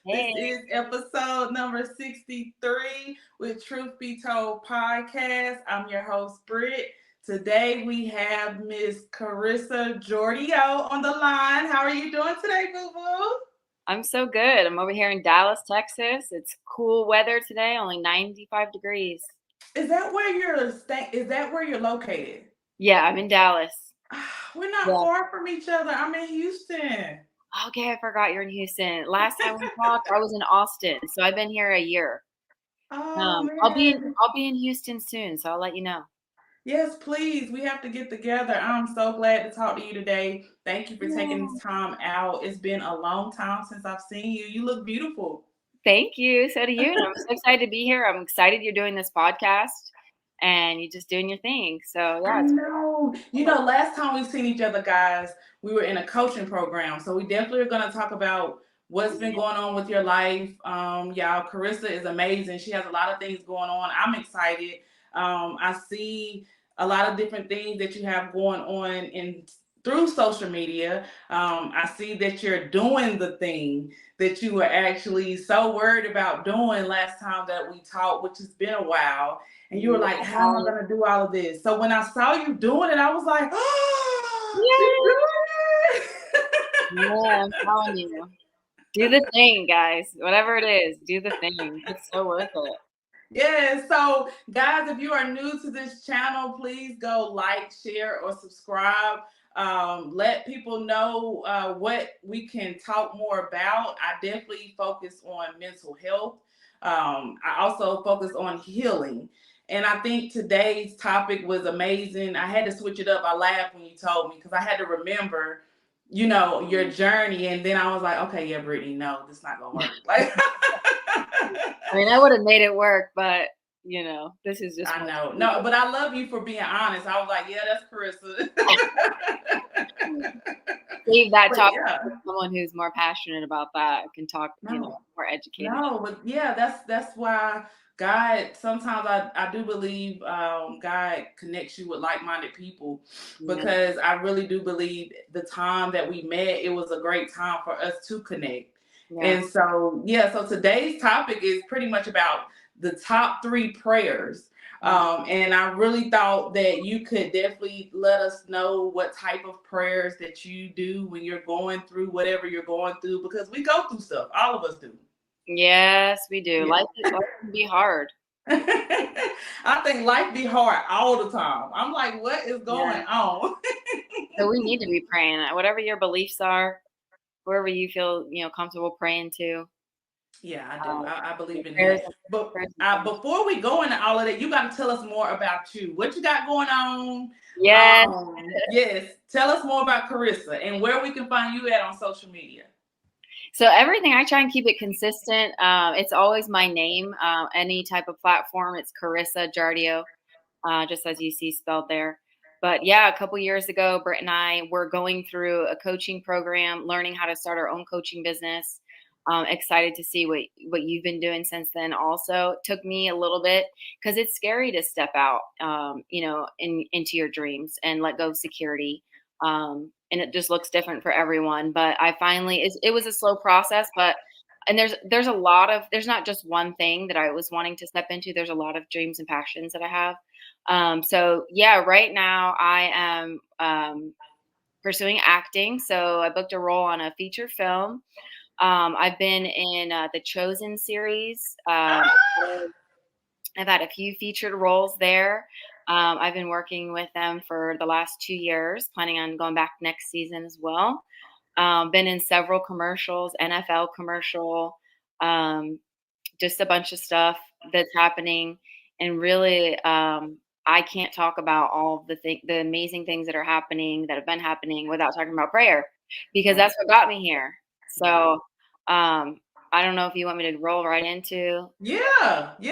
This Hey, is episode number 63 with Truth Be Told podcast. I'm your host, Britt. Today we have Miss Carissa Jordio on the line. How are you doing today, boo boo? I'm so good. I'm over here in Dallas, Texas. It's cool weather today, only 95 degrees. Is that where you're located? Yeah, I'm in Dallas. We're not Yeah. far from each other. I'm in Houston. Okay, I forgot you're in Houston. Last time we talked, I was in Austin, so I've been here a year. Oh I'll be in man. I'll be in Houston soon, so I'll let you know. Yes, please. We have to get together. I'm so glad to talk to you today. Thank you for taking Yeah. this time out. It's been a long time since I've seen you. You look beautiful. Thank you. So do you. And I'm so excited to be here. I'm excited you're doing this podcast and you're just doing your thing. So I yeah, it's know. Last time we seen each other, guys, we were in a coaching program. So we definitely are going to talk about what's been going on with your life. Y'all, Carissa is amazing. She has a lot of things going on. I'm excited. I see a lot of different things that you have going on in through social media. I see that you're doing the thing that you were actually so worried about doing last time that we talked, which has been a while, and you were like, how am I yeah. going to do all of this? So when I saw you doing it, I was like, oh, she's Yay! doing Yeah, I'm telling you. Do the thing, guys. Whatever it is, do the thing. It's so worth it. Yeah, so guys, if you are new to this channel, please go like, share, or subscribe. Let people know what we can talk more about. I definitely focus on mental health. I also focus on healing. And I think today's topic was amazing. I had to switch it up. I laughed when you told me because I had to remember, your journey. And then I was like, okay, yeah, Brittany, no, this is not gonna work. Like I mean, I would have made it work, but this is just I one. know. No, but I love you for being honest. I was like, yeah, that's Carissa. Save that But topic yeah, for someone who's more passionate about that, can talk, no, more educated. no, but yeah, that's why God. Sometimes I do believe God connects you with like minded people, Yeah. because I really do believe the time that we met, it was a great time for us to connect. Yeah. And so yeah, so today's topic is pretty much about the top three prayers. And I really thought that you could definitely let us know what type of prayers that you do when you're going through whatever you're going through, because we go through stuff. All of us do. Yes, we do. Yeah. Life can be hard. I think life be hard all the time. I'm like, what is Yeah. going on? So we need to be praying. Whatever your beliefs are, wherever you feel, comfortable praying to. Yeah, I do. I believe in Prayers, that. But prayers important. before we go into all of that, you got to tell us more about you. What you got going on? Yes. Yes, tell us more about Carissa and where we can find you at on social media. So everything, I try and keep it consistent. It's always my name. Any type of platform, it's Carissa Jardio, just as you see spelled there. But yeah, a couple years ago, Britt and I were going through a coaching program, learning how to start our own coaching business. Excited to see what you've been doing since then. Also, it took me a little bit because it's scary to step out, into your dreams and let go of security. And it just looks different for everyone. But I finally, it was a slow process, but and there's a lot of, there's not just one thing that I was wanting to step into. There's a lot of dreams and passions that I have. So yeah, right now I am pursuing acting. So I booked a role on a feature film. I've been in the Chosen series. I've had a few featured roles there. I've been working with them for the last 2 years, planning on going back next season as well. Been in several commercials, NFL commercial, um, just a bunch of stuff that's happening. And really, I can't talk about all the amazing things that are happening, that have been happening, without talking about prayer, because Right. that's what got me here. Right. So, um, I don't know if you want me to roll right into. Yeah, we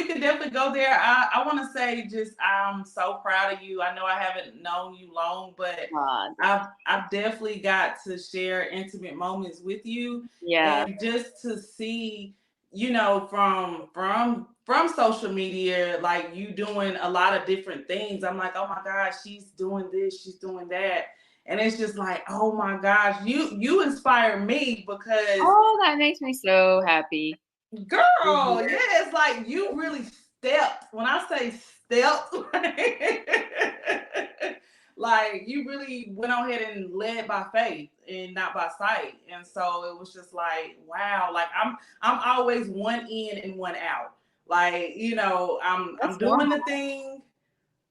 can definitely go there. I want to say just I'm so proud of you. I know I haven't known you long, but Yeah. I've definitely got to share intimate moments with you, Yeah. and just to see, from social media, like you doing a lot of different things. I'm like, oh my gosh, she's doing this, she's doing that, And it's just like, oh my gosh, you inspire me because Oh, that makes me so happy to girl, hear. yeah, it's like you really stepped. When I say stepped, like you really went on ahead and led by faith and not by sight. And so it was just like, wow, like I'm always one in and one out. Like, I'm That's doing the normal. thing,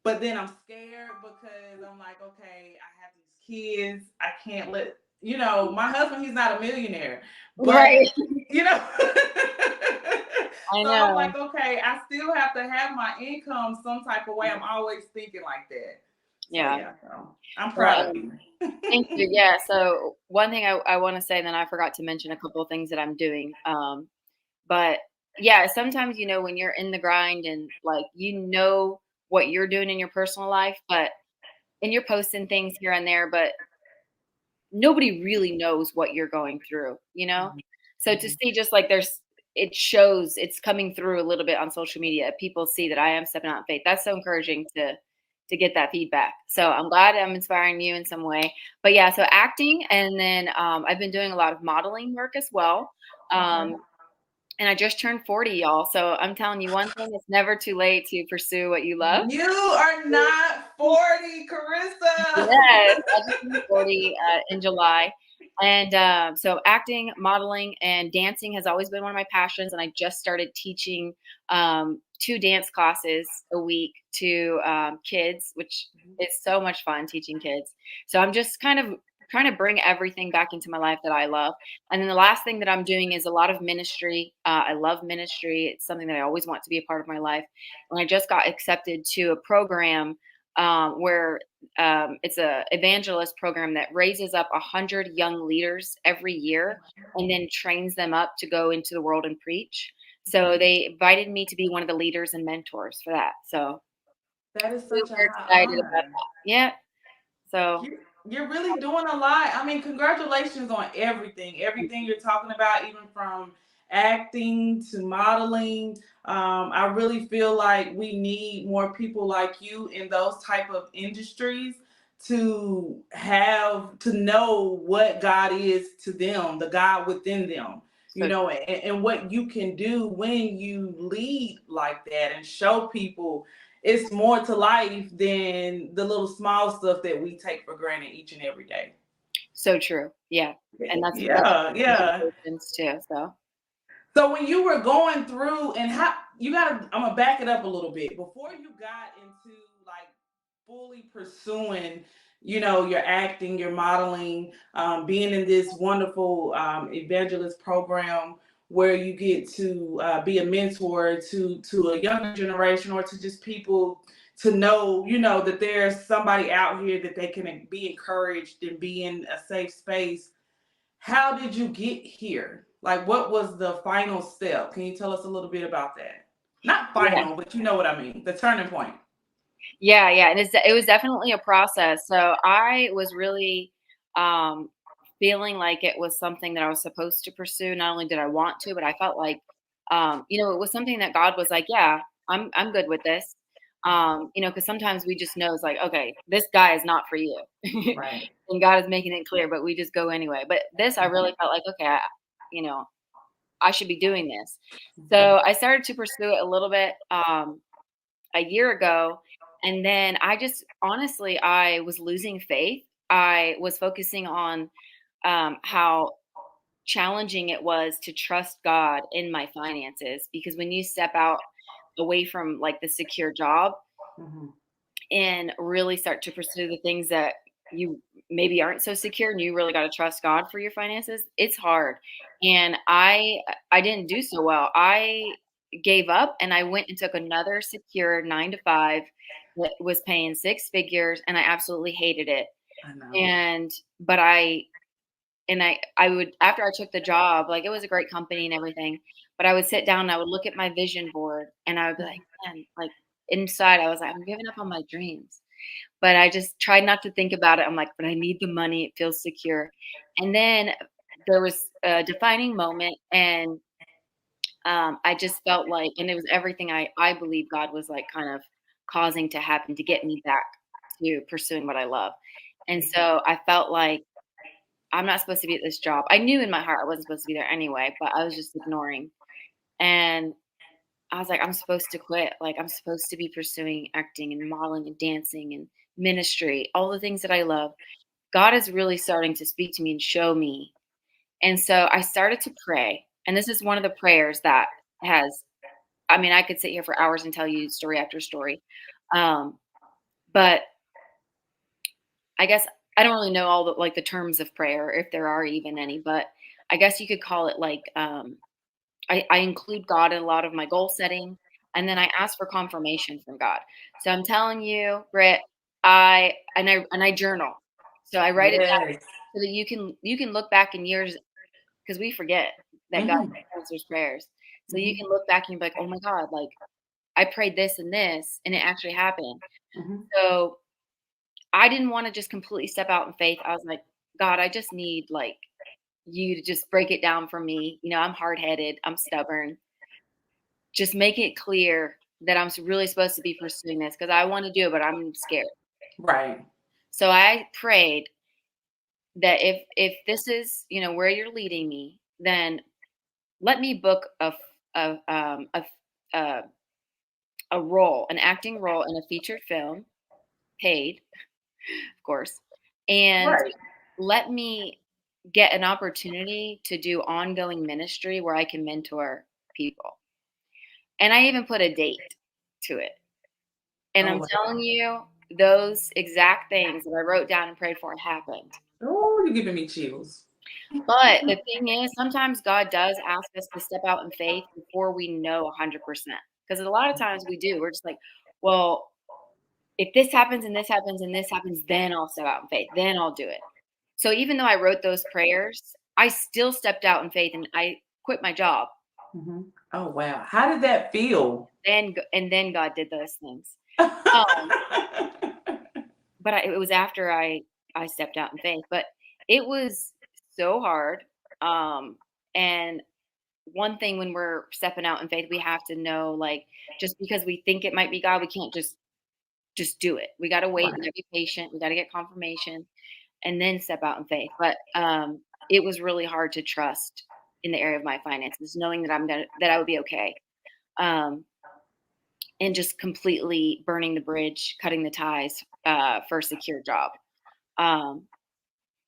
but then I'm scared because I'm like, okay, I have these kids. I can't let, my husband, he's not a millionaire, Right. but, you know, I so I'm know. like, okay, I still have to have my income some type of way. I'm always thinking like that. So, Yeah. yeah, so I'm Well, proud of you. thank you. Yeah. So one thing I want to say, and then I forgot to mention a couple of things that I'm doing. But yeah, sometimes when you're in the grind and like what you're doing in your personal life, and you're posting things here and there, but nobody really knows what you're going through, you know? Mhm, So to mhm. see just like it shows it's coming through a little bit on social media. People see that I am stepping out in faith. That's so encouraging to get that feedback. So I'm glad I'm inspiring you in some way. But yeah, so acting, and then I've been doing a lot of modeling work as well. Okay. Um, and I just turned 40, y'all. So I'm telling you one thing, it's never too late to pursue what you love. You are not 40, Carissa. Yes, I just turned 40 in July. And so acting, modeling, and dancing has always been one of my passions. And I just started teaching 2 dance classes a week to kids, which is so much fun teaching kids. So I'm just kind of trying to bring everything back into my life that I love. And then the last thing that I'm doing is a lot of ministry. I love ministry. It's something that I always want to be a part of my life. And I just got accepted to a program where it's a evangelist program that raises up 100 young leaders every year and then trains them up to go into the world and preach. So they invited me to be one of the leaders and mentors for that. So That is such a super high excited about honor. that. Yeah. So You're really doing a lot. I mean, congratulations on everything. Everything you're talking about, even from acting to modeling. I really feel like we need more people like you in those type of industries to know what God is to them, the God within them. so And what you can do when you lead like that and show people it's more to life than the little small stuff that we take for granted each and every day. so true. Yeah. And that's Yeah, yeah. congratulations too. So So when you were going through and how you gotta, I'm gonna back it up a little bit before you got into like fully pursuing, your acting, your modeling, being in this wonderful evangelist program where you get to be a mentor to a younger generation or to just people to know, that there's somebody out here that they can be encouraged and be in a safe space. How did you get here? Like, what was the final step? Can you tell us a little bit about that? Not yeah. final, but you know what I mean. The turning point. Yeah, yeah, and it was definitely a process. So I was really um, feeling like it was something that I was supposed to pursue. Not only did I want to, but I felt like it was something that God was like, "Yeah, I'm good with this." Because sometimes we just know it's like, okay, this guy is not for you, Right. and God is making it clear, but we just go anyway. But this, I really felt like, okay, you know, I should be doing this. So I started to pursue it a little bit. A year ago. And then I just honestly, I was losing faith. I was focusing on how challenging it was to trust God in my finances because when you step out away from like the secure job Mhm. and really start to pursue the things that you maybe aren't so secure and you really got to trust God for your finances, it's hard. And I didn't do so well. I gave up and I went and took another secure 9 to 5 that was paying 6 figures and I absolutely hated it. I know. And but I would after I took the job, like it was a great company and everything, but I would sit down and I would look at my vision board and I would be like, man, like inside I was like, I'm giving up on my dreams. But I just tried not to think about it. I'm like, but I need the money. It feels secure. And then there was a defining moment and I just felt like, and it was everything I believe God was like kind of causing to happen to get me back to pursuing what I love. And so I felt like I'm not supposed to be at this job. I knew in my heart I wasn't supposed to be there anyway, but I was just ignoring. And I was like, I'm supposed to quit. Like, I'm supposed to be pursuing acting and modeling and dancing and ministry, all the things that I love. God is really starting to speak to me and show me. And so I started to pray. And this is one of the prayers that has, I mean, I could sit here for hours and tell you story after story. Um, but I guess I don't really know all the like the terms of prayer, if there are even any, but I guess you could call it like I include God in a lot of my goal setting, and then I ask for confirmation from God. So I'm telling you, Britt, I journal. So I write it down Yes. so that you can look back in years because we forget that God Hmm. answers prayers. So you Hmm. can look back and be like, oh my God, like I prayed this, and it actually happened. Hmm. So I didn't want to just completely step out in faith. I was like, God, I just need like you to just break it down for me. You know, I'm hard headed, I'm stubborn. Just make it clear that really supposed to be pursuing this because I want to do it, but I'm scared. Right. So I prayed that if this is where you're leading me, then let me book a a, a role, an acting role in a featured film, paid, of course, and Right. let me get an opportunity to do ongoing ministry where I can mentor people. And I even put a date to it. And Oh I'm telling wow. you, those exact things that I wrote down and prayed for happened. Oh, you're giving me chills. But the thing is, sometimes God does ask us to step out in faith before we know 100%. Because a lot of times we do. We're just like, well, if this happens and this happens and this happens, then I'll step out in faith. Then I'll do it. So even though I wrote those prayers, I still stepped out in faith and I quit my job. Hmm. Oh wow. How did that feel? Then God did those things. Um, but it was after I stepped out in faith. But it was so hard. And one thing when we're stepping out in faith, we have to know like just because we think it might be God, we can't just do it. We got to wait. We got Right. to be patient. We got to get confirmation and then step out in faith. But it was really hard to trust in the area of my finances, knowing that that I would be okay. Um, and just completely burning the bridge, cutting the ties for a secure job. Um,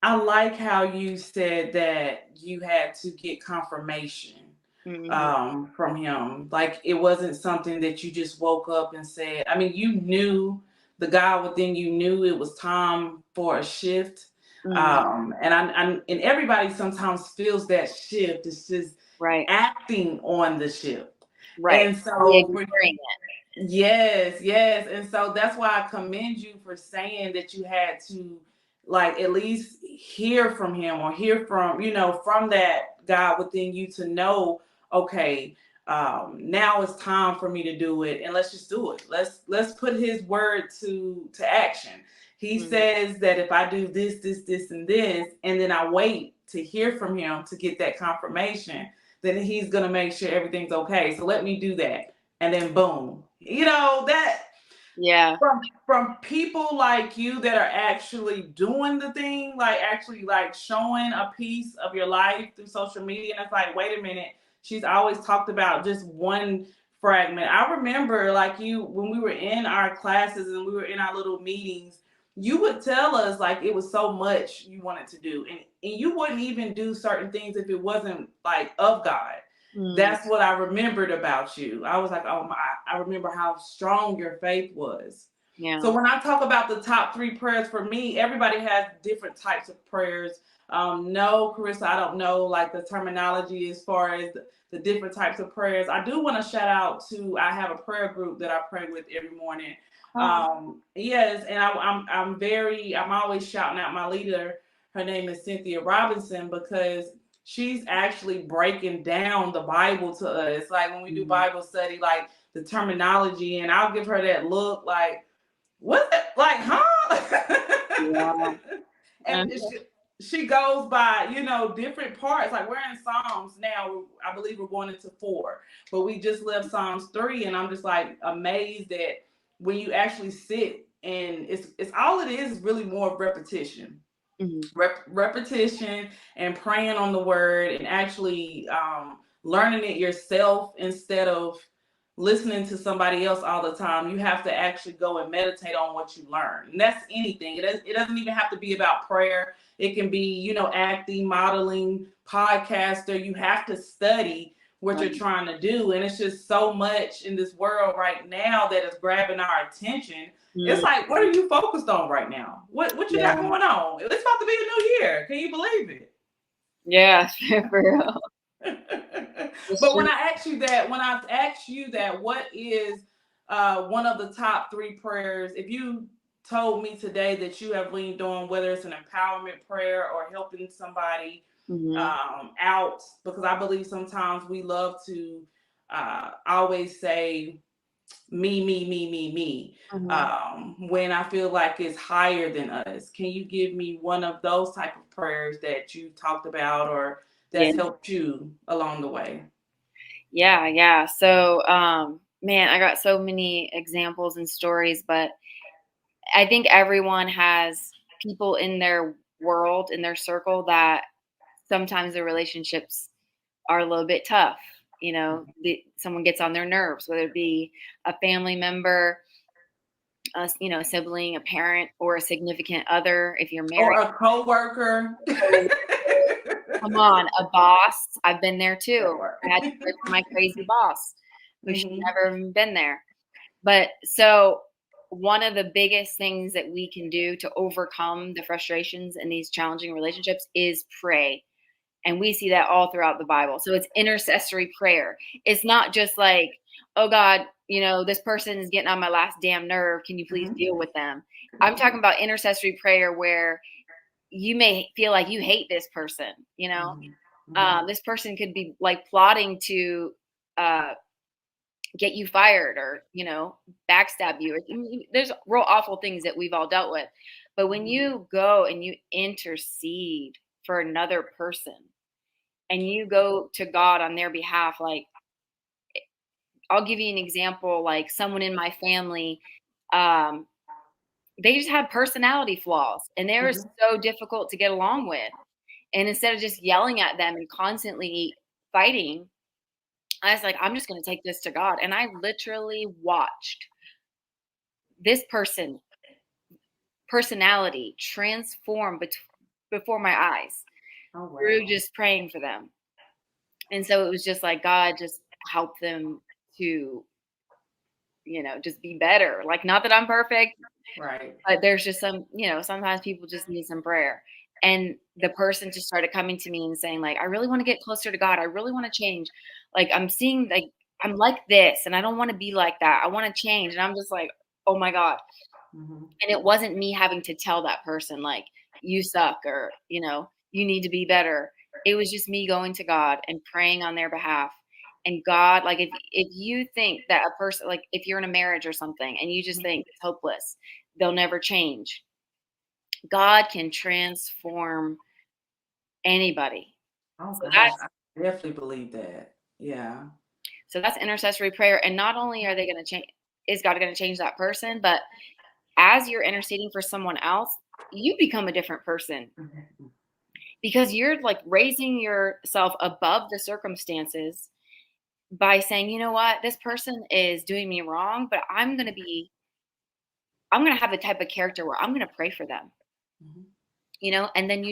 I like how you said that you had to get confirmation mhm, from him. Like it wasn't something that you just woke up and said. I mean, you knew the God within you knew it was time for a shift. mhm, And everybody sometimes feels that shift. It's just right, acting on the shift. right. And We so for ignoring it. yes, yes. And so that's why I commend you for saying that you had to like at least hear from him or hear from, from that God within you to know, okay, now it's time for me to do it and let's just do it. Let's put his word to action. He Mhm, says that if I do this, and this, and then I wait to hear from him to get that confirmation, then he's gonna make sure everything's okay. So let me do that and then boom. That yeah. from people like you that are actually doing the thing, like actually like showing a piece of your life through social media. And it's like, wait a minute, she's always talked about just one fragment. I remember like you when we were in our classes and we were in our little meetings, you would tell us like it was so much you wanted to do. And you wouldn't even do certain things if it wasn't like of God. Mm, That's what I remembered about you. I was like, oh my, I remember how strong your faith was. yeah. So when I talk about the top three prayers for me, everybody has different types of prayers. No, Carissa, I don't know like the terminology as far as the different types of prayers. I do want to shout out to I have a prayer group that I pray with every morning. Oh, Yes, and I'm always shouting out my leader. Her name is Cynthia Robinson because she's actually breaking down the Bible to us. Like when we do mhm, Bible study, like the terminology, and I'll give her that look like, what's it like, huh? yeah. And she goes by, different parts. Like we're in Psalms now. I believe we're going into 4, but we just left Psalms 3, and I'm just like amazed that when you actually sit and it's all it is really more of repetition. Mhm. Repetition and praying on the word and actually learning it yourself instead of listening to somebody else all the time. You have to actually go and meditate on what you learn. And that's anything. It doesn't even have to be about prayer. It can be, acting, modeling, podcaster. You have to study what you're Right. trying to do. And it's just so much in this world right now that is grabbing our attention. It's Mm, like, what are you focused on right now? What you got yeah. going on? It's about to be a new year. Can you believe it? Yeah, for real. It's But when just I asked you that, what is one of the top three prayers? If you told me today that you have leaned on, whether it's an empowerment prayer or helping somebody mhm. out, because I believe sometimes we love to always say me, Mhm. when I feel like it's higher than us. Can you give me one of those type of prayers that you talked about or Yeah. that's helped you along the way? Yeah, yeah. So, man, I got so many examples and stories, but I think everyone has people in their world, in their circle that sometimes the relationships are a little bit tough. Someone gets on their nerves, whether it be a family member, a sibling, a parent, or a significant other. If you're Or married, a coworker. come on, a boss. I've been there too. Or- I had to pray for my crazy boss who should Mhm, never have been there. But so one of the biggest things that we can do to overcome the frustrations in these challenging relationships is pray. And we see that all throughout the Bible. So it's intercessory prayer. It's not just like, oh God, this person is getting on my last damn nerve. Can you please mhm, deal with them? I'm talking about intercessory prayer where you may feel like you hate this person, mhm, mhm. this person could be like plotting to uh, get you fired or backstab you. There's real awful things that we've all dealt with, but when Mhm. you go and you intercede for another person and you go to God on their behalf, like, I'll give you an example. Like, someone in my family, um they just had personality flaws and they were Mhm. so difficult to get along with, and instead of just yelling at them and constantly fighting, I was like, I'm just going to take this to God. And I literally watched this personality transform before my eyes Oh through wow. just praying for them. And so it was just like God just helped them to, just be better. Like, not that I'm perfect, Right. but there's just sometimes people just need some prayer. And the person just started coming to me and saying, like, I really want to get closer to God. I really want to change. Like, I'm seeing, like, I'm like this and I don't want to be like that. I want to change. And I'm just like, oh my God. Mhm. And it wasn't me having to tell that person, like, you suck or, you need to be better. It was just me going to God and praying on their behalf. And God, like, if you think that a person, like, if you're in a marriage or something and you just think it's hopeless, they'll never change. God can transform anybody. Oh So gosh, that's I definitely believe that. Yeah. so that's intercessory prayer. And not only are they going to change, is God going to change that person, but as you're interceding for someone else, you become a different person Mhm. because you're like raising yourself above the circumstances by saying, you know what, this person is doing me wrong, but I'm going to have the type of character where I'm going to pray for them, Mhm. and then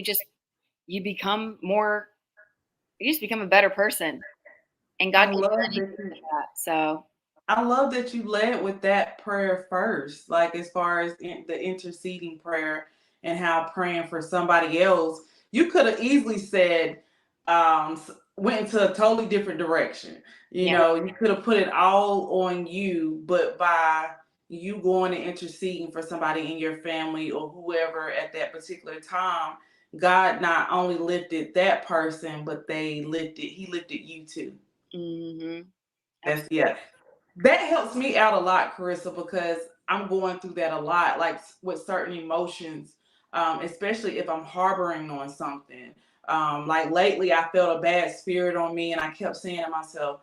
you become more, you just become a better person, and God I can do love anything that you with that. So, I love that you led with that prayer first, like as far as the interceding prayer and how praying for somebody else. You could have easily said, went into a totally different direction. yeah. You could have put it all on you, but by you going and interceding for somebody in your family or whoever at that particular time, God not only lifted that person, but he lifted you too. Mhm. That's Absolutely. yeah. That helps me out a lot, Carissa, because I'm going through that a lot, like with certain emotions, especially if I'm harboring on something. Like lately, I felt a bad spirit on me, and I kept saying to myself,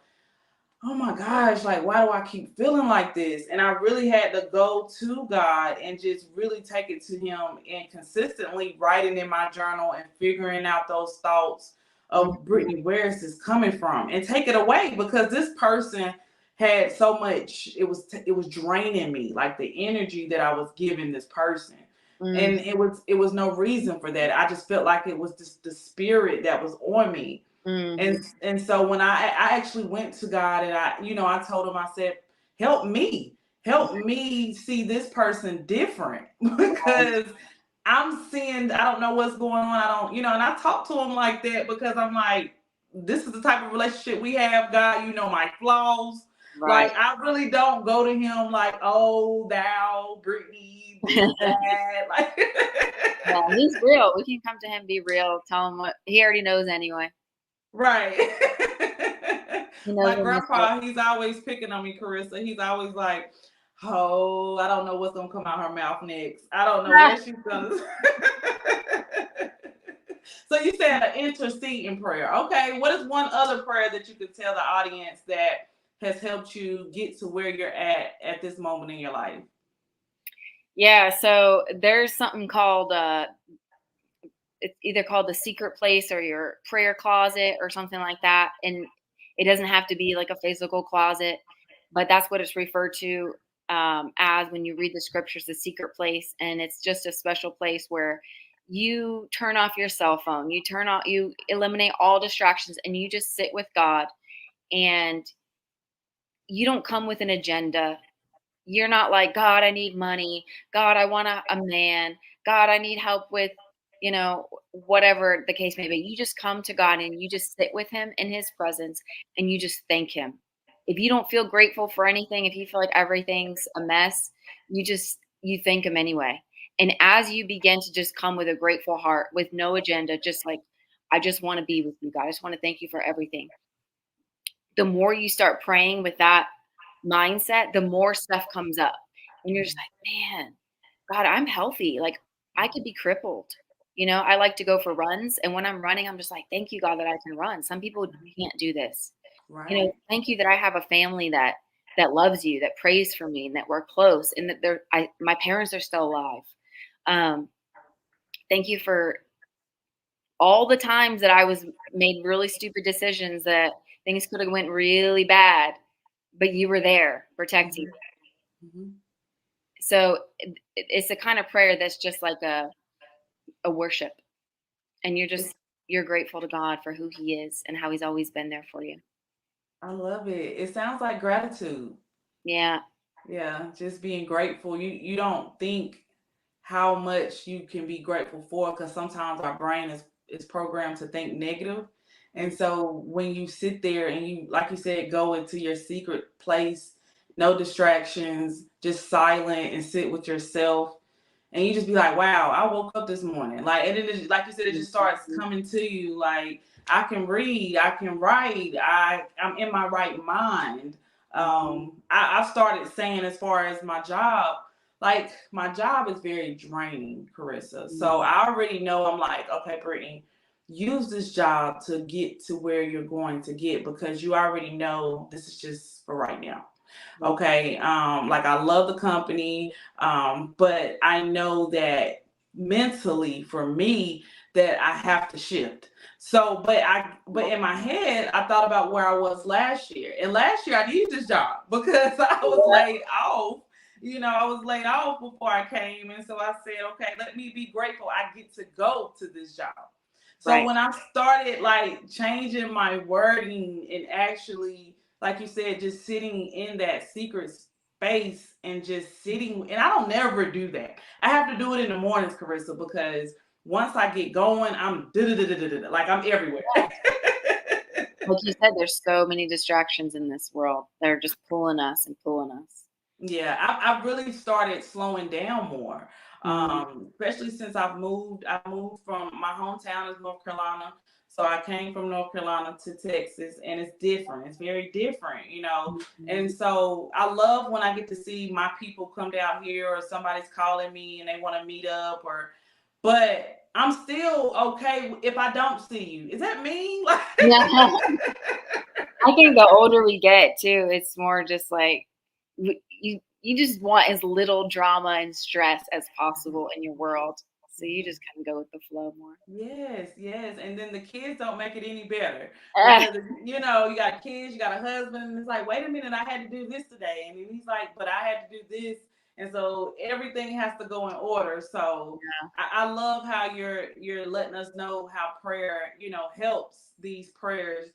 oh my gosh, like, why do I keep feeling like this? And I really had to go to God and just really take it to Him and consistently writing in my journal and figuring out those thoughts of, Mhm. Brittany, where is this coming from? And take it away, because this person had so much, it was draining me, like the energy that I was giving this person. Mm, And it was no reason for that. I just felt like it was just the spirit that was on me. mhm. And so when I actually went to God, and I told him, I said, help me see this person different because I'm seeing, I don't know what's going on. I don't, and I talked to him like that because I'm like, this is the type of relationship we have, God. You know my flaws. Right. Like, I really don't go to him like, oh, thou, Brittany, this, that. Like, Yeah, he's real. We can come to him, be real, tell him what he already knows anyway. right. He knows My we're messed up. grandpa, he's always picking on me, Carissa. He's always like, oh, I don't know what's gonna come out her mouth next. I don't know what she's gonna So you said an interceding prayer. Okay, what is one other prayer that you could tell the audience that has helped you get to where you're at this moment in your life? Yeah, so there's something called it's either called the secret place or your prayer closet or something like that. And it doesn't have to be like a physical closet, but that's what it's referred to as when you read the scriptures, the secret place. And it's just a special place where you turn off your cell phone, you eliminate all distractions, and you just sit with God. And you don't come with an agenda. You're not like, God, I need money. God, I want a man. God, I need help with, whatever the case may be. You just come to God and you just sit with him in his presence and you just thank him. If you don't feel grateful for anything, if you feel like everything's a mess, you thank him anyway. And as you begin to just come with a grateful heart, with no agenda, just like, I just want to be with you, God. I just want to thank you for everything. The more you start praying with that mindset, the more stuff comes up. And you're just like, man, God, I'm healthy. Like, I could be crippled. I like to go for runs. And when I'm running, I'm just like, thank you, God, that I can run. Some people can't do this. Right. Thank you that I have a family that loves you, that prays for me, and that we're close, and that my parents are still alive. Um, Thank you for all the times that I was made really stupid decisions that things could have went really bad, but you were there protecting. Mm-hmm. Mm-hmm. So it's a kind of prayer that's just like a worship, and you're grateful to God for who He is and how He's always been there for you. I love it. It sounds like gratitude. Yeah. Yeah, just being grateful. You don't think how much you can be grateful for, because sometimes our brain is programmed to think negative. And so when you sit there and you, like you said, go into your secret place, no distractions, just silent, and sit with yourself, and you just be like, wow, I woke up this morning. Like, and then like you said, it just starts coming to you. Like, I can read, I can write, I'm in my right mind. I started saying, as far as my job, like, my job is very draining, Carissa. So I already know, I'm like, okay, Brittany, use this job to get to where you're going to get, because you already know this is just for right now. Okay. Like, I love the company. But I know that mentally, for me, that I have to shift. So, but in my head, I thought about where I was last year. And last year I needed this job because I was laid off. I was laid off before I came. And so I said, okay, let me be grateful I get to go to this job. So Right. when I started like changing my wording and actually, like you said, just sitting in that secret space and just sitting, and I don't never do that. I have to do it in the mornings, Carissa, because once I get going, I'm like, I'm everywhere. Like you said, there's so many distractions in this world. They're just pulling us and pulling us. Yeah, I've really started slowing down more. Mhm. Especially since I've moved. I moved from, my hometown is North Carolina. So I came from North Carolina to Texas, and it's different. It's very different. And so I love when I get to see my people come down here, or somebody's calling me and they want to meet up, but I'm still okay if I don't see you. Is that mean? Like, Yeah. I think the older we get too, it's more just like you just want as little drama and stress as possible in your world. So you just kind of go with the flow more. Yes, yes. And then the kids don't make it any better Eh, because, you know, you got kids, you got a husband, and it's like, wait a minute, I had to do this today. And then he's like, but I had to do this. And so everything has to go in order. So I love how you're letting us know how prayer, you know, helps these prayers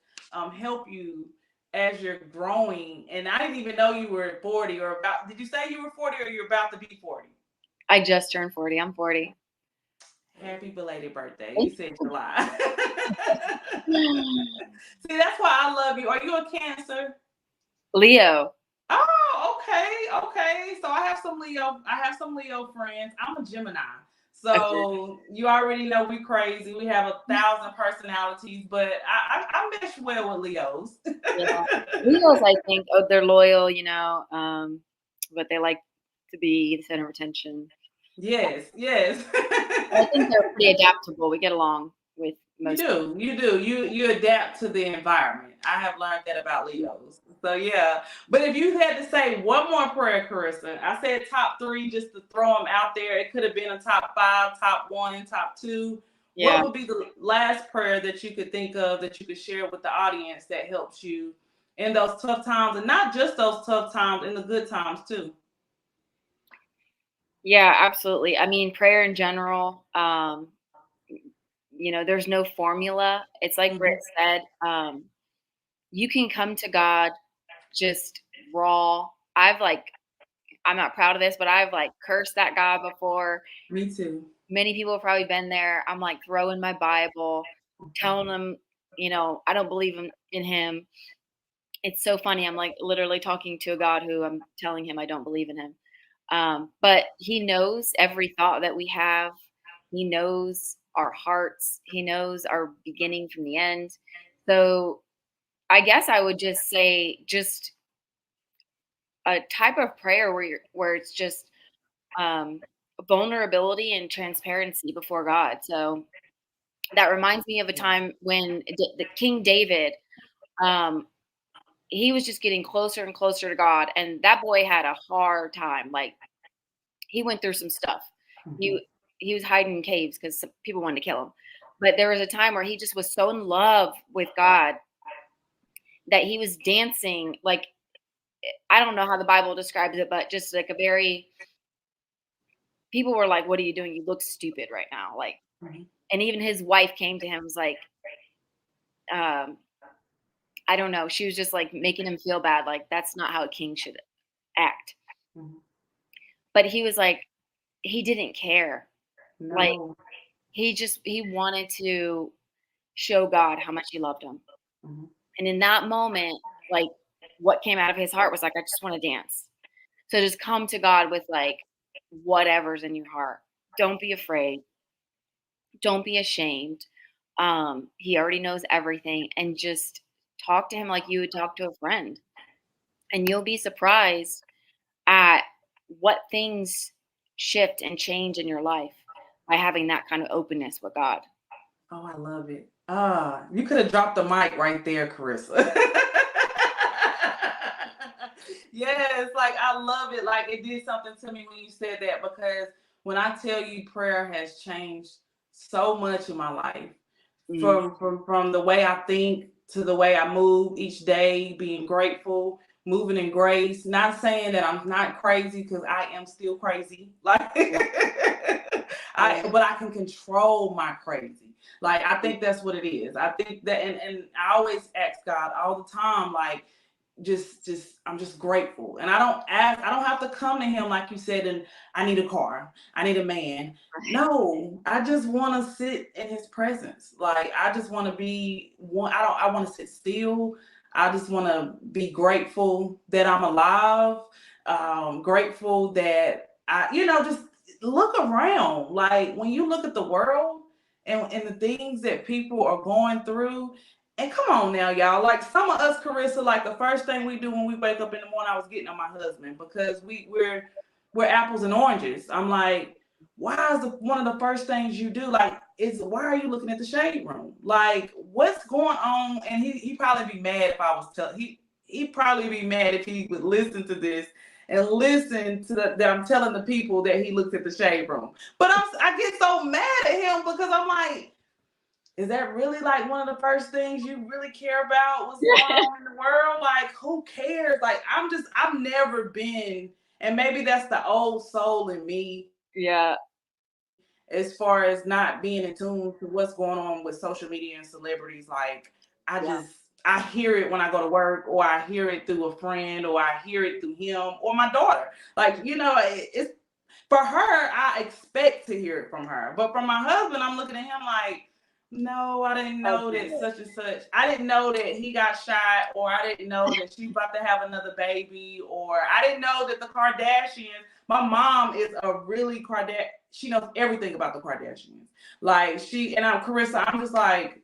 help you as you're growing. And I didn't even know you were 40 or about, did you say you were 40 or you're about to be 40? I just turned 40. I'm 40. Happy belated birthday. You said July. See, that's why I love you. Are you a Cancer? Leo. Oh, okay, okay. So I have some Leo friends. I'm a Gemini. Okay. So you already know we crazy. We have 1,000 personalities, but I mesh well with Leos. Yeah. Leos, I think, oh, they're loyal, but they like to be the center of attention. Yes, yes. I think they're pretty adaptable. We get along with You most. do, you do. You adapt to the environment. I have learned that about Leos. So yeah. But if you had to say one more prayer, Carissa, I said top three just to throw them out there. It could have been a top five, top one, top two. Yeah. What would be the last prayer that you could think of that you could share with the audience that helps you in those tough times, and not just those tough times, in the good times too? Yeah, absolutely. I mean, prayer in general, there's no formula. It's like Britt Mm-hmm. said, you can come to God just raw. I'm not proud of this, but I've like cursed that God before. Me too. Many people have probably been there. I'm like throwing my Bible, telling them, I don't believe in him. It's so funny. I'm like literally talking to a God who I'm telling him I don't believe in him. But he knows every thought that we have. He knows our hearts. He knows our beginning from the end. So I guess I would just say just a type of prayer where it's just um, vulnerability and transparency before God. So that reminds me of a time when the King David, um, he was just getting closer and closer to God, and that boy had a hard time. Like he went through some stuff. Mm-hmm. He was hiding in caves because people wanted to kill him. But there was a time where he just was so in love with God that he was dancing like I don't know how the Bible describes it, but just like a very people were like, "What are you doing? You look stupid right now." Like, Mm-hmm. and even his wife came to him and was like, um, I don't know. She was just like making him feel bad. Like that's not how a king should act. Mm-hmm. But he was like, he didn't care. Like No. he wanted to show God how much he loved him. Mm-hmm. And in that moment, like what came out of his heart was like, I just want to dance. So just come to God with like whatever's in your heart. Don't be afraid. Don't be ashamed. He already knows everything and just talk to him like you would talk to a friend. And you'll be surprised at what things shift and change in your life by having that kind of openness with God. Oh, I love it. You could have dropped the mic right there, Carissa. Yes, like I love it. Like it did something to me when you said that because when I tell you prayer has changed so much in my life, Mm, from the way I think to the way I move each day, being grateful, moving in grace. Not saying that I'm not crazy because I am still crazy. Like yeah, yeah, but I can control my crazy. Like I think that's what it is. I think that and I always ask God all the time, like just I'm just grateful. And I don't have to come to him like you said, and I need a car, I need a man. No, I just want to sit in his presence. Like I just want to be one. I want to sit still. I just want to be grateful that I'm alive. Grateful that just look around. Like when you look at the world and the things that people are going through, and come on now, y'all. Like some of us, Carissa, like the first thing we do when we wake up in the morning, I was getting on my husband because we're apples and oranges. I'm like, why is one of the first things you do, like, is why are you looking at the shade room? Like, what's going on? And he probably be mad if I was telling he'd probably be mad if he would listen to this and listen to that I'm telling the people that he looks at the shade room. But I get so mad at him because I'm like, is that really like one of the first things you really care about? What's going on in the world? Like, who cares? Like, I've never been, and maybe that's the old soul in me. Yeah. As far as not being in tune to what's going on with social media and celebrities, like Yeah. I hear it when I go to work, or I hear it through a friend, or I hear it through him or my daughter. Like, it's for her, I expect to hear it from her. But from my husband, I'm looking at him like, no, I didn't know that such and such. I didn't know that he got shot, or I didn't know that she's about to have another baby, or I didn't know that the Kardashians. My mom is a really Kardashian. She knows everything about the Kardashians. Like, and I'm Carissa. I'm just like,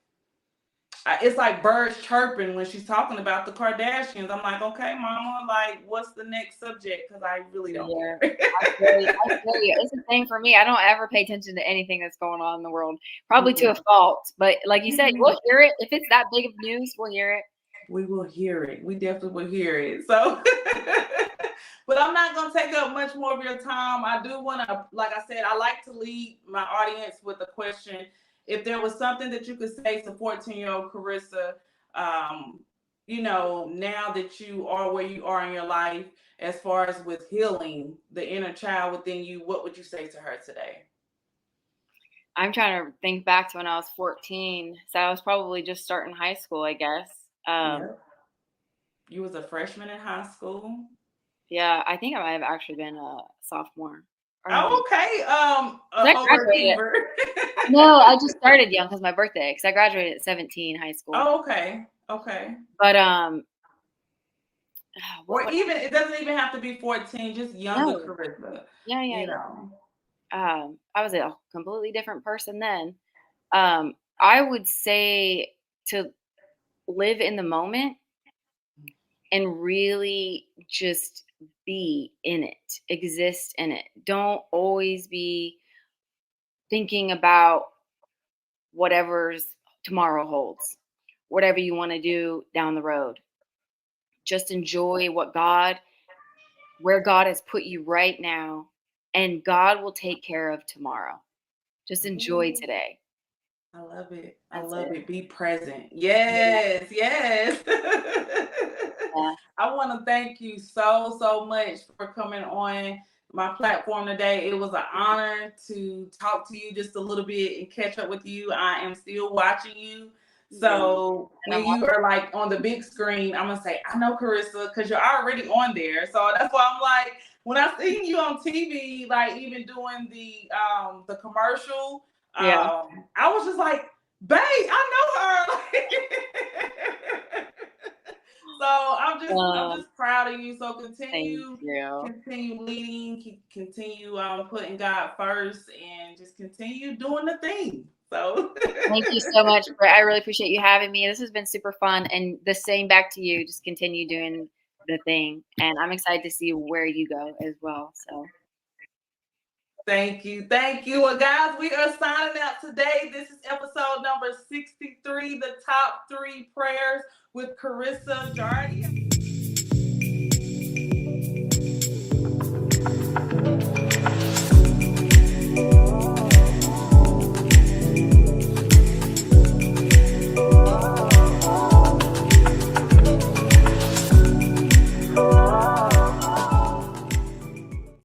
it's like birds chirping when she's talking about the Kardashians. I'm like, okay, mama, like, what's the next subject? Because I really don't care. I feel you. It's the same for me. I don't ever pay attention to anything that's going on in the world, probably to a fault. But like you said, we'll hear it. If it's that big of news, we'll hear it. We will hear it. We definitely will hear it. So, but I'm not going to take up much more of your time. I do want to, like I said, I like to lead my audience with a question. If there was something that you could say to 14-year-old Carissa, now that you are where you are in your life, as far as with healing the inner child within you, what would you say to her today? I'm trying to think back to when I was 14. So I was probably just starting high school, I guess. Yeah. You was a freshman in high school? Yeah, I think I might have actually been a sophomore. Oh, okay. Graduated. Overachiever. No, I just started young because my birthday. Because I graduated at 17 high school. Oh, okay. Okay. But or even it doesn't even have to be 14. Just younger Carissa. Yeah. I was a completely different person then. I would say to live in the moment and really just be in it, exist in it. Don't always be thinking about whatever's tomorrow holds, whatever you want to do down the road. Just enjoy where God has put you right now, and God will take care of tomorrow. Just enjoy today. I love it. I That's love it. it. Be present. Yes, yes. Yeah. I want to thank you so, so much for coming on my platform today. It was an honor to talk to you just a little bit and catch up with you. I am still watching you. So when you are like on the big screen, I'm gonna say, I know Carissa, because you're already on there. So that's why I'm like, when I seen you on TV, like even doing the commercial, I was just like, babe, I know her. So I'm just proud of you. So continue leading, continue putting God first, and just continue doing the thing. So thank you so much. I really appreciate you having me. This has been super fun, and the same back to you. Just continue doing the thing, and I'm excited to see where you go as well. So thank you. Well, guys, we are signing out today. This is episode number 63, the top 3 prayers with Carissa Jardy.